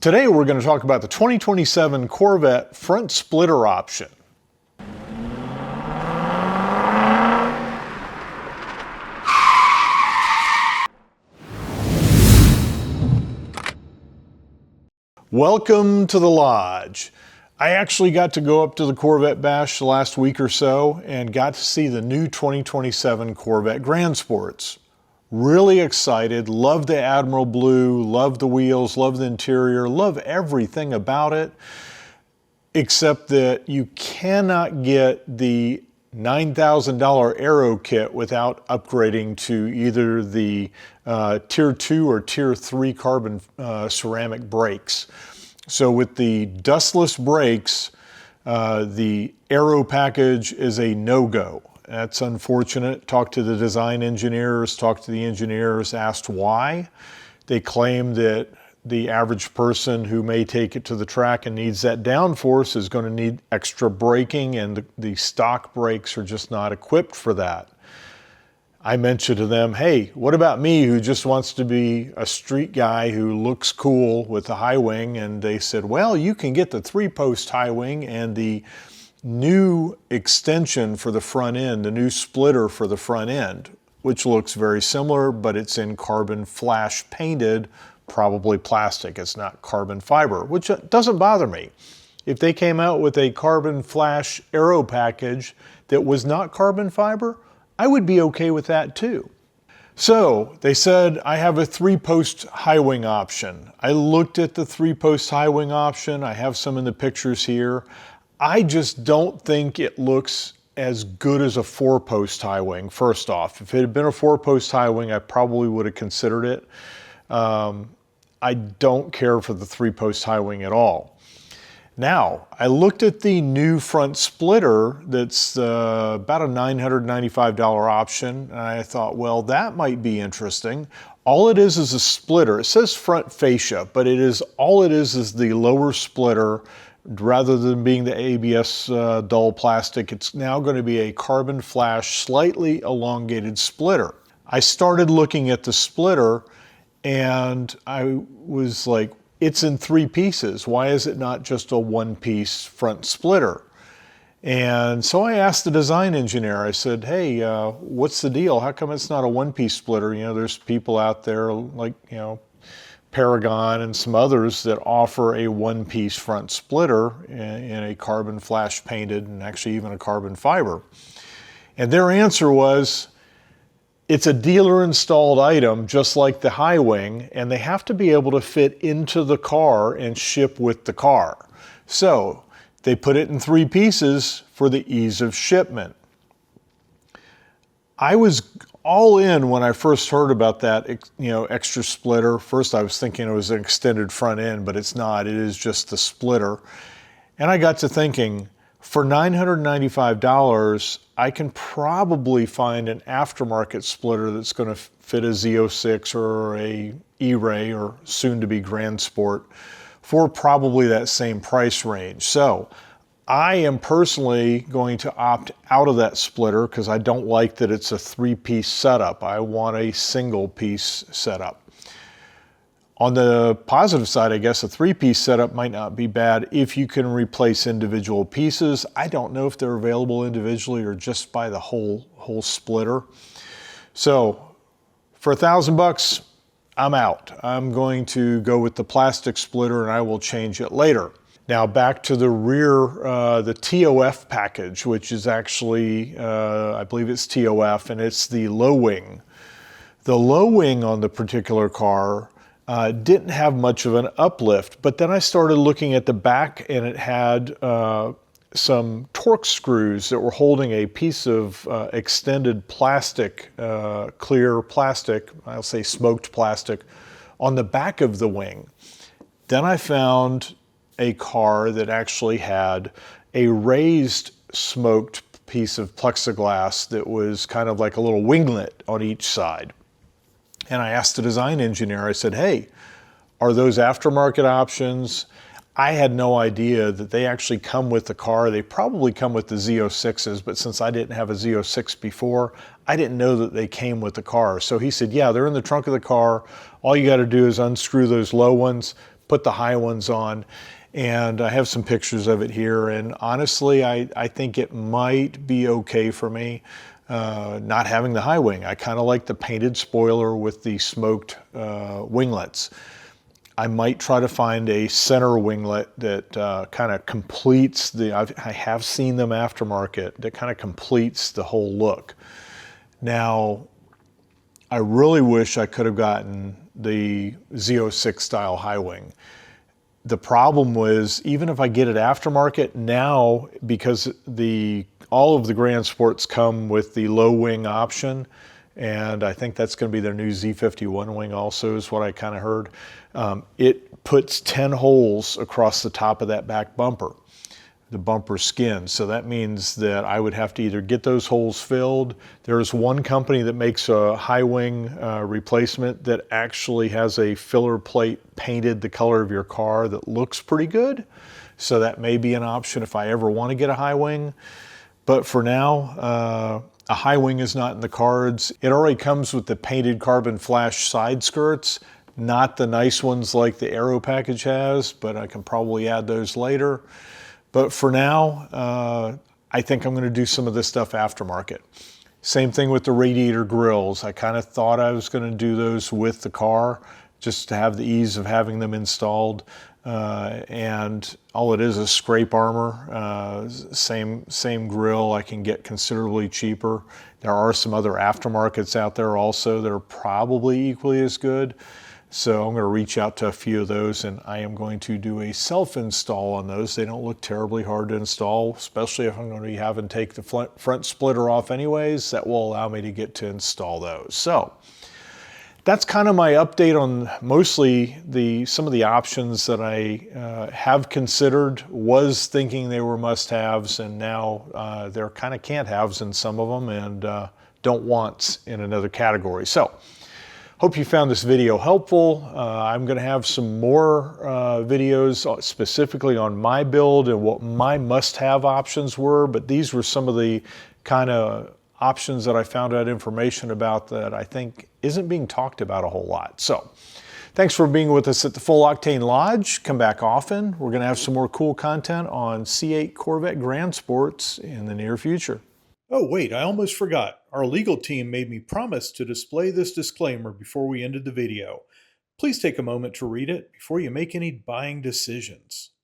Today we're going to talk about the 2027 Corvette front splitter option. Welcome to the lodge. I actually got to go up to the Corvette Bash the last week or so and got to see the new 2027 Corvette Grand Sports. Really excited, love the Admiral Blue, love the wheels, love the interior, love everything about it, except that you cannot get the $9,000 aero kit without upgrading to either the Tier 2 or Tier 3 carbon ceramic brakes. So with the dustless brakes, the aero package is a no-go. That's unfortunate. Talked to the design engineers, talked to the engineers, asked why. They claim that the average person who may take it to the track and needs that downforce is going to need extra braking, and the stock brakes are just not equipped for that. I mentioned to them, hey, what about me who just wants to be a street guy who looks cool with the high wing? And they said, well, you can get the 3-post high wing and the new extension for the front end, the new splitter for the front end, which looks very similar, but it's in carbon flash painted, probably plastic. It's not carbon fiber, which doesn't bother me. If they came out with a carbon flash aero package that was not carbon fiber, I would be okay with that too. So they said, I have a 3-post high wing option. I looked at the 3-post high wing option. I have some in the pictures here. I just don't think it looks as good as a 4-post high wing, first off. If it had been a 4-post high wing, I probably would have considered it. I don't care for the 3-post high wing at all. Now, I looked at the new front splitter that's about a $995 option, and I thought, well, that might be interesting. All it is a splitter. It says front fascia, but all it is the lower splitter. Rather than being the ABS dull plastic, it's now going to be a carbon flash, slightly elongated splitter. I started looking at the splitter and I was like, it's in 3 pieces. Why is it not just a 1-piece front splitter? And so I asked the design engineer, I said, hey, what's the deal? How come it's not a 1-piece splitter? You know, there's people out there like, you know, Paragon and some others that offer a 1-piece front splitter in a carbon flash painted and actually even a carbon fiber. And their answer was, it's a dealer installed item just like the high wing, and they have to be able to fit into the car and ship with the car. So they put it in 3 pieces for the ease of shipment. I was all in when I first heard about that, you know, extra splitter. First I was thinking it was an extended front end, but it's not. It is just the splitter. And I got to thinking, for $995, I can probably find an aftermarket splitter that's going to fit a Z06 or a E-Ray or soon to be Grand Sport for probably that same price range. So I am personally going to opt out of that splitter because I don't like that it's a 3-piece setup. I want a single-piece setup. On the positive side, I guess a 3-piece setup might not be bad if you can replace individual pieces. I don't know if they're available individually or just by the whole splitter. So for $1,000, I'm out. I'm going to go with the plastic splitter and I will change it later. Now back to the rear, the TOF package, which is actually, I believe it's TOF, and it's the low wing. The low wing on the particular car didn't have much of an uplift, but then I started looking at the back and it had some torque screws that were holding a piece of extended plastic, clear plastic, I'll say smoked plastic, on the back of the wing. Then I found a car that actually had a raised smoked piece of plexiglass that was kind of like a little winglet on each side. And I asked the design engineer, I said, hey, are those aftermarket options? I had no idea that they actually come with the car. They probably come with the Z06s, but since I didn't have a Z06 before, I didn't know that they came with the car. So he said, yeah, they're in the trunk of the car. All you got to do is unscrew those low ones, put the high ones on. And I have some pictures of it here. And honestly, I think it might be okay for me not having the high wing. I kind of like the painted spoiler with the smoked winglets. I might try to find a center winglet that kind of completes I have seen them aftermarket, that kind of completes the whole look. Now, I really wish I could have gotten the Z06 style high wing. The problem was, even if I get it aftermarket now, because all of the Grand Sports come with the low wing option, and I think that's going to be their new Z51 wing also, is what I kind of heard. It puts 10 holes across the top of that back bumper, the bumper skin. So that means that I would have to either get those holes filled. There's one company that makes a high wing replacement that actually has a filler plate painted the color of your car that looks pretty good. So that may be an option if I ever want to get a high wing. But for now, a high wing is not in the cards. It already comes with the painted carbon flash side skirts, not the nice ones like the Aero package has, but I can probably add those later. But for now, I think I'm going to do some of this stuff aftermarket. Same thing with the radiator grills. I kind of thought I was going to do those with the car just to have the ease of having them installed. And all it is scrape armor. Same grill I can get considerably cheaper. There are some other aftermarkets out there also that are probably equally as good. So I'm going to reach out to a few of those, and I am going to do a self-install on those. They don't look terribly hard to install, especially if I'm going to be having to take the front splitter off anyways. That will allow me to get to install those. So that's kind of my update on mostly some of the options that I have considered, was thinking they were must-haves, and now they're kind of can't-haves in some of them, and don't wants in another category. So hope you found this video helpful. I'm going to have some more videos specifically on my build and what my must-have options were, but these were some of the kind of options that I found out information about that I think isn't being talked about a whole lot. So thanks for being with us at the Full Octane Lodge. Come back often. We're going to have some more cool content on C8 Corvette Grand Sports in the near future. Oh, wait, I almost forgot. Our legal team made me promise to display this disclaimer before we ended the video. Please take a moment to read it before you make any buying decisions.